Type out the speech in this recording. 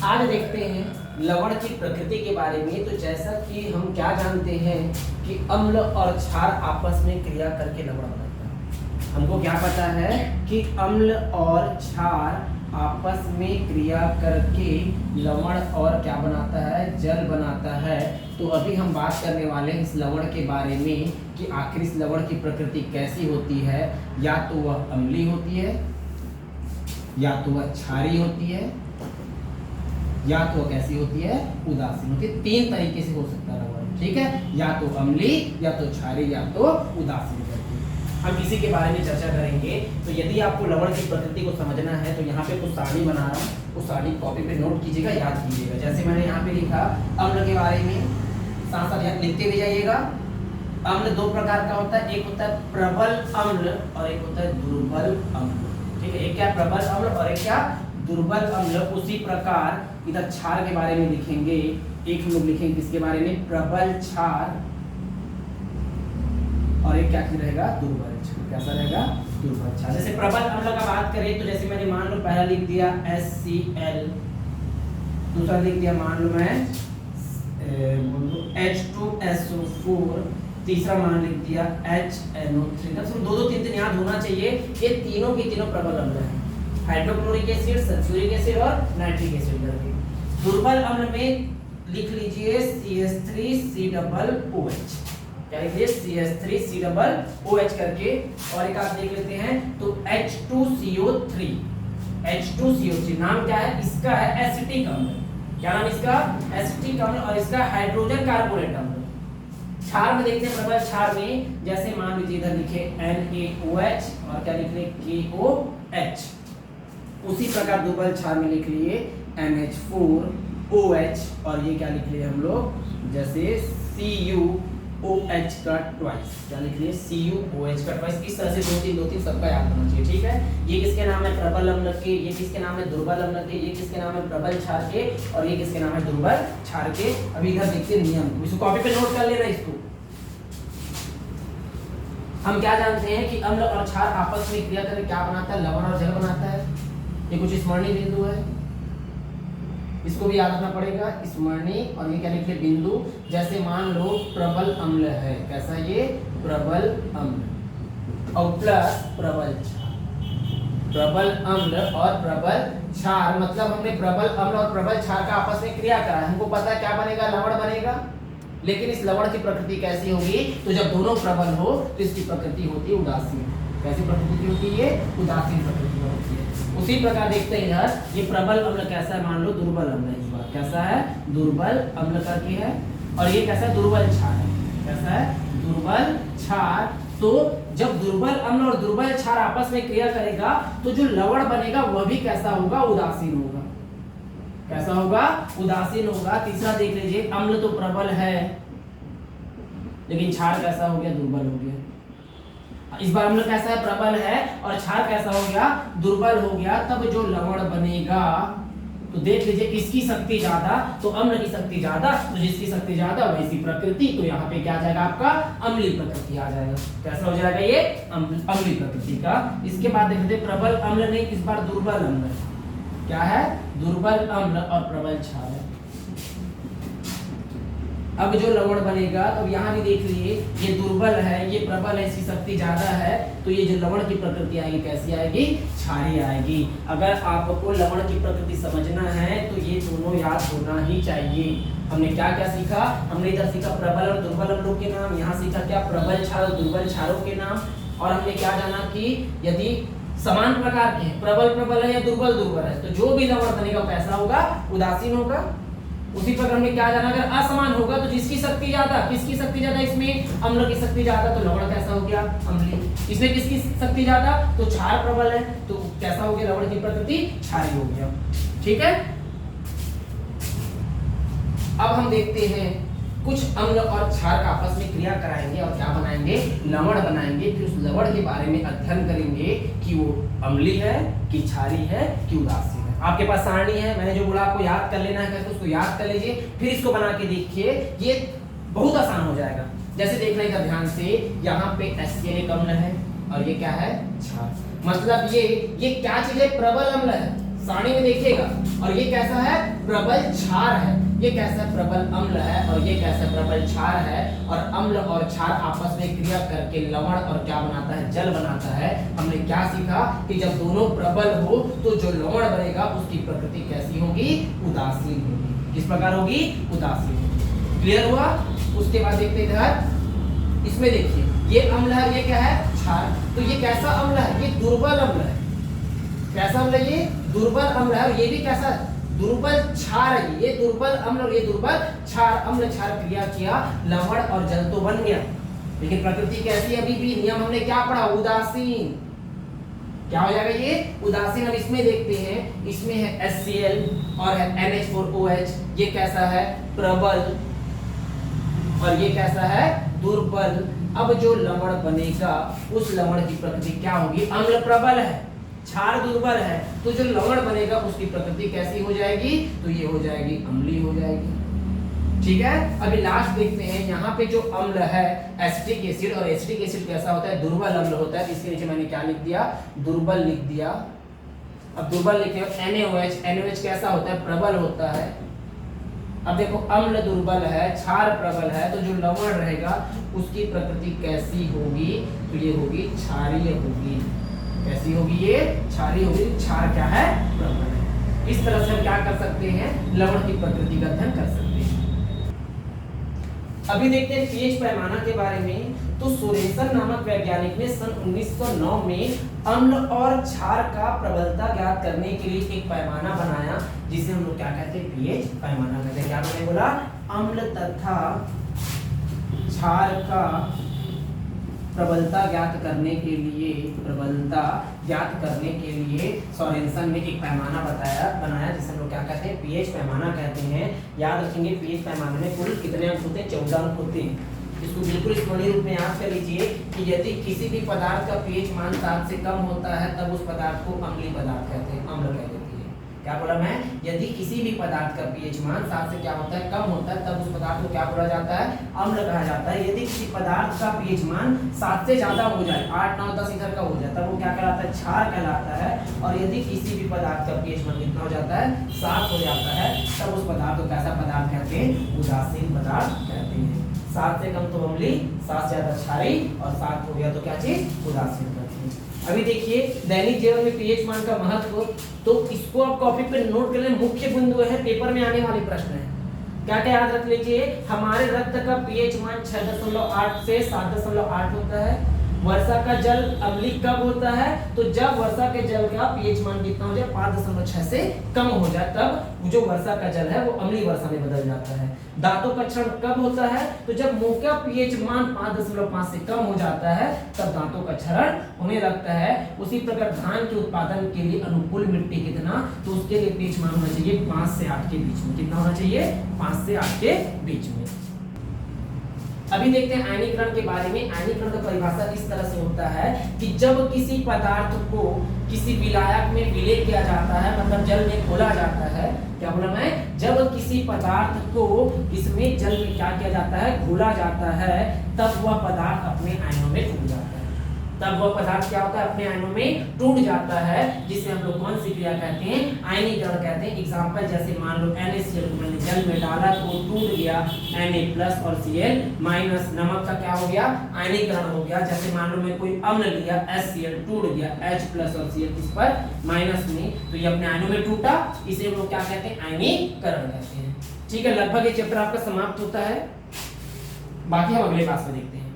आज देखते हैं लवण की प्रकृति के बारे में। तो जैसा कि हम क्या जानते हैं कि अम्ल और क्षार आपस में क्रिया करके लवण बनाता है। हमको क्या पता है कि अम्ल और क्षार आपस में क्रिया करके लवण और क्या बनाता है, जल बनाता है। तो अभी हम बात करने वाले हैं इस लवण के बारे में कि आखिर इस लवण की प्रकृति कैसी होती है। या तो वह अम्लीय होती है, या तो वह क्षारीय होती है, या तो कैसी होती है, उदासीन होती है। तीन तरीके से हो सकता है लवण, ठीक है, या तो अम्लीय, या तो क्षारीय, या तो उदासीन करके। हम इसी के बारे में चर्चा करेंगे। तो यदि आपको लवण की प्रकृति को समझना है तो यहाँ पे कुछ सारणी बना रहा हूँ, उस सारणी कॉपी पे नोट कीजिएगा, याद कीजिएगा। जैसे मैंने यहाँ पे लिखा अम्ल के बारे में, साथ साथ लिखते भी जाइएगा। अम्ल दो प्रकार का होता है, एक होता है प्रबल अम्ल और एक होता है दुर्बल अम्ल, ठीक है। एक क्या प्रबल अम्ल और एक क्या दुर्बल अम्ल। उसी प्रकार इधर क्षार के बारे में लिखेंगे, एक हम लोग लिखेंगे किसके बारे में, प्रबल क्षार, और एक क्या रहेगा, दुर्बल क्षार। कैसा रहेगा, दुर्बल क्षार। जैसे प्रबल अम्ल का बात करें तो जैसे मैंने मान लो पहला लिख दिया HCl, दूसरा लिख दिया मान लो मैं H2SO4, तीसरा मान लिख दिया HNO3। दो तीन याद होना चाहिए। ये तीनों के तीनों प्रबल अम्ल हैं, हाइड्रोक्लोरिक एसिड, सल्फ्यूरिक एसिड और नाइट्रिक एसिड करके। दुर्बल अम्ल में लिख लीजिए CH3COOH, क्या लिखिए, CH3COOH करके। और एक आप देख लेते हैं तो H2CO3, H2CO3 नाम क्या है इसका, है एसिटिक अम्ल। क्या नाम इसका, एसिटिक अम्ल, और इसका हाइड्रोजन कार्बोनेट अम्ल। क्षार में देखते हैं, प्रबल क्षार में जैसे मान लीजिए इधर लिखे NaOH और क्या लिख रहे KOH। उसी प्रकार दुर्बल क्षार में लिख लिए NH4OH और ये क्या लिख लिए हम लोग, जैसे CuOH का ट्वाइस, क्या लिख लिए, CuOH का ट्वाइस। इस तरह से दो तीन सबका याद होना चाहिए, ठीक है। ये किसके नाम है, प्रबल अम्ल के, ये किसके नाम है, दुर्बल अम्ल के, ये किसके नाम है, प्रबल क्षार के, और ये किसके नाम है, दुर्बल क्षार के। अभी इधर देखते हैं नियम, इसको कॉपी पे नोट कर लेना। इसको हम क्या जानते हैं कि अम्ल और क्षार आपस में क्रिया करके क्या बनाता है, लवण और जल बनाता है। ये कुछ स्मरणीय बिंदु है, इसको भी याद रखना पड़ेगा, स्मरणीय। और ये क्या लिखे, बिंदु। जैसे मान लो प्रबल अम्ल है, कैसा ये, प्रबल अम्ल, और प्लस प्रबल क्षार। प्रबल अम्ल और प्रबल क्षार मतलब हमने प्रबल अम्ल और प्रबल क्षार का आपस में क्रिया करा है। हमको पता है क्या बनेगा, लवण बनेगा। लेकिन इस लवण की प्रकृति कैसी होगी, तो जब दोनों प्रबल हो तो इसकी प्रकृति होती है उदासीन। कैसी प्रकृति होती है, उदासीन प्रकृति होती है। उसी प्रकार देखते हैं इधर, ये प्रबल अम्ल कैसा है, मान लो दुर्बल अम्ल है, इस बार कैसा है, दुर्बल अम्ल करके है। और ये कैसा है, दुर्बल क्षार है, कैसा है, दुर्बल क्षार। तो जब दुर्बल अम्ल और दुर्बल क्षार आपस में क्रिया करेगा तो जो लवण बनेगा वह भी कैसा होगा, उदासीन होगा। कैसा होगा, उदासीन होगा। तीसरा देख लीजिए, अम्ल तो प्रबल है लेकिन क्षार कैसा हो गया, दुर्बल हो गया। इस बार अम्ल कैसा है, प्रबल है, और क्षार कैसा हो गया, दुर्बल हो गया। तब जो लवण बनेगा तो देख लीजिए किसकी शक्ति ज्यादा, तो अम्ल की शक्ति ज्यादा, तो जिसकी शक्ति ज्यादा वैसी प्रकृति। तो यहाँ पे क्या आ जाएगा, आपका अम्लीय प्रकृति आ जाएगा। कैसा हो जाएगा ये, अम्लीय प्रकृति का। इसके बाद देखते हैं प्रबल अम्ल नहीं, इस बार दुर्बल अम्ल, क्या है, दुर्बल अम्ल और प्रबल क्षार है। अब जो लवण बनेगा तो यहाँ भी देख लिए, ये दुर्बल है, ये प्रबल है, इसकी शक्ति ज्यादा है। तो ये जो लवण की प्रकृति आएगी कैसी आएगी, क्षारीय आएगी। अगर आपको लवण की प्रकृति समझना है तो ये दोनों याद होना ही चाहिए। हमने क्या क्या सीखा, हमने इधर सीखा प्रबल और दुर्बल अम्लों के नाम, यहाँ सीखा क्या, प्रबल क्षार और दुर्बल क्षारों के नाम। और हमने क्या जाना कि यदि समान प्रकार के प्रबल प्रबल है या दुर्बल दुर्बल है तो जो भी लवण बनेगा कैसा होगा, उदासीन होगा। उसी प्रकार हमने क्या जाना, अगर असमान होगा तो जिसकी शक्ति ज्यादा, किसकी शक्ति ज्यादा, इसमें अम्ल की शक्ति ज्यादा, तो लवण कैसा हो गया, अम्लीय। इसमें किसकी शक्ति ज्यादा, तो क्षार प्रबल है, तो कैसा हो गया, लवण की प्रकृति क्षारीय हो गया, ठीक है। अब हम देखते हैं कुछ अम्ल और क्षार का आपस में क्रिया कराएंगे और क्या बनाएंगे, लवण बनाएंगे। फिर उस लवण के बारे में अध्ययन करेंगे कि वो अम्लीय है कि क्षारीय है कि उदासीन है। आपके पास सारणी है, मैंने जो बोला आपको याद कर लेना है, उसको याद कर लीजिए, फिर इसको बना के देखिए, ये बहुत आसान हो जाएगा। जैसे देखने का ध्यान से, यहाँ पे HCl एक अम्ल है और ये क्या है, क्षार। मतलब ये क्या चीज है, प्रबल अम्ल है, सारणी में देखिएगा। और ये कैसा है, प्रबल क्षार है। ये कैसा प्रबल अम्ल है और ये कैसा प्रबल क्षार है। और अम्ल और क्षार आपस में क्रिया करके लवण और क्या बनाता है, जल बनाता है। हमने क्या सीखा कि जब दोनों प्रबल हो तो जो लवण बनेगा उसकी प्रकृति कैसी होगी, उदासीन होगी। किस प्रकार होगी, उदासीन होगी। क्लियर हुआ। उसके बाद देखते इधर, इसमें देखिए ये अम्ल है, ये क्या है, क्षार। तो ये कैसा अम्ल है, ये दुर्बल अम्ल है। कैसा अम्ल है, ये दुर्बल अम्ल है। और ये भी कैसा, दुर्बल क्षार है। ये दुर्बल अम्ल और ये दुर्बल क्षार, अम्ल क्षार क्रिया किया, लवण और जल तो बन गया, लेकिन प्रकृति कैसी है, अभी भी नियम हमने क्या पढ़ा, उदासीन। क्या हो जाएगा ये, उदासीन। अब इसमें देखते हैं, इसमें है HCl और है NH4OH। ये कैसा है, प्रबल, और ये कैसा है, दुर्बल। अब जो लवण बनेगा उस लवण की प्रकृति क्या होगी, अम्ल प्रबल है, क्षार दुर्बल है, तो जो लवण बनेगा उसकी प्रकृति कैसी हो जाएगी, तो ये हो जाएगी, अम्लीय हो जाएगी। ठीक है। अभी लास्ट देखते हैं, यहाँ पे जो अम्ल है एसिटिक एसिड, और एसिटिक एसिड कैसा होता है, दुर्बल अम्ल होता है। इसके नीचे मैंने क्या लिख दिया, दुर्बल लिख दिया। अब दुर्बल लिखे NaOH, NaOH कैसा होता है, प्रबल होता है। अब देखो अम्ल दुर्बल है, क्षार प्रबल है, तो जो लवण रहेगा उसकी प्रकृति कैसी होगी, तो ये होगी क्षारीय होगी। कैसी होगी, ये क्षारीय होगी। क्षार क्या है, प्रबल है। इस तरह से हम क्या कर सकते हैं, लवण की प्रकृति का अध्ययन कर सकते हैं। अभी देखते हैं पीएच पैमाना के बारे में। तो सोरेसन नामक वैज्ञानिक ने सन 1909 में अम्ल और क्षार का प्रबलता ज्ञात करने के लिए एक पैमाना बनाया, जिसे हम लोग क्या कहते हैं, पीएच पैमाना कहते हैं। क्या मैंने बोला, अम्ल तथा क्षार का प्रबलता ज्ञात करने के लिए, प्रबलता ज्ञात करने के लिए सोरेनसन ने एक पैमाना बनाया, जिसे हम लोग क्या कहते हैं, पीएच पैमाना कहते हैं। याद रखेंगे पीएच पैमाने में कुल कितने अंक होते हैं, 14 अंक होते हैं। इसको बिल्कुल स्मरणीय रूप में याद कर लीजिए कि यदि किसी भी पदार्थ का पीएच मान 7 से कम होता है तब उस पदार्थ को अम्लीय पदार्थ कहते हैं, अम्ल कह देते हैं। क्या बोला मैं, यदि किसी भी पदार्थ का पीएच मान 7 से क्या होता है, कम होता है, तब उस पदार्थ को क्या बोला जाता है, अम्ल कहा जाता है। यदि किसी पदार्थ का पीएच मान 7 से ज्यादा हो जाए, 8, 9, 10 इधर का हो जाए, तब वो क्या कहलाता है, क्षार कहलाता है। और यदि किसी भी पदार्थ का पीएच मान कितना हो जाता है, 7 हो जाता है, तब उस पदार्थ को कैसा पदार्थ कहते हैं, उदासीन पदार्थ कहते हैं। 7 से कम तो अम्लीय, 7 से ज्यादा क्षारीय, और 7 हो गया तो क्या चीज, उदासीन कहते हैं। अभी देखिए दैनिक जीवन में पीएच मान का महत्व, तो इसको आप कॉपी पे नोट कर लें। मुख्य बिंदु है, पेपर में आने वाले प्रश्न है। क्या क्या याद रख लीजिए, हमारे रक्त का पीएच मान 6.8 से 7.8 होता है। वर्षा का जल अम्लीय कब होता है, तो जब वर्षा के जल का पीएच मान कितना हो जाए, 5.6 से कम हो जाए, तब जो वर्षा का जल है वो अम्लीय वर्षा में बदल जाता है। दांतों का क्षरण कब होता है, तो जब मुंह का पीएच मान 5.5 से कम हो जाता है तब दांतों का क्षरण होने लगता है। उसी प्रकार धान के उत्पादन के लिए अनुकूल मिट्टी कितना, तो उसके लिए पीएच मान होना चाहिए 5 से 8 के बीच में। कितना होना चाहिए, 5 से 8 के बीच में। अभी देखते हैं आयनीकरण के बारे में। आयनीकरण का परिभाषा इस तरह से होता है कि जब किसी पदार्थ को किसी विलायक में विलय किया जाता है, मतलब जल में घोला जाता है। क्या बोला मैं, जब किसी पदार्थ को इसमें जल में क्या किया जाता है, घोला जाता है, तब वह पदार्थ अपने आयनों में टूट जाता है। तब वह पदार्थ क्या होता है, अपने आयनों में टूट जाता है, जिसे हम लोग कौन सी क्रिया कहते हैं, आयनीकरण कहते हैं। एग्जांपल जैसे मान लो NaCl को मैंने जल में डाला तो वो टूट गया, Na+ और Cl-। नमक का क्या हो गया, आयनीकरण हो गया। जैसे मान लो मैं कोई अम्ल लिया, HCl टूट गया, H+ और Cl इस पर माइनस में, तो ये अपने आयनों में टूटा, इसे हम लोग क्या कहते हैं, आयनीकरण कहते हैं। ठीक है, लगभग ये चैप्टर आपका समाप्त होता है। बाकी हम अगले क्लास में देखते हैं।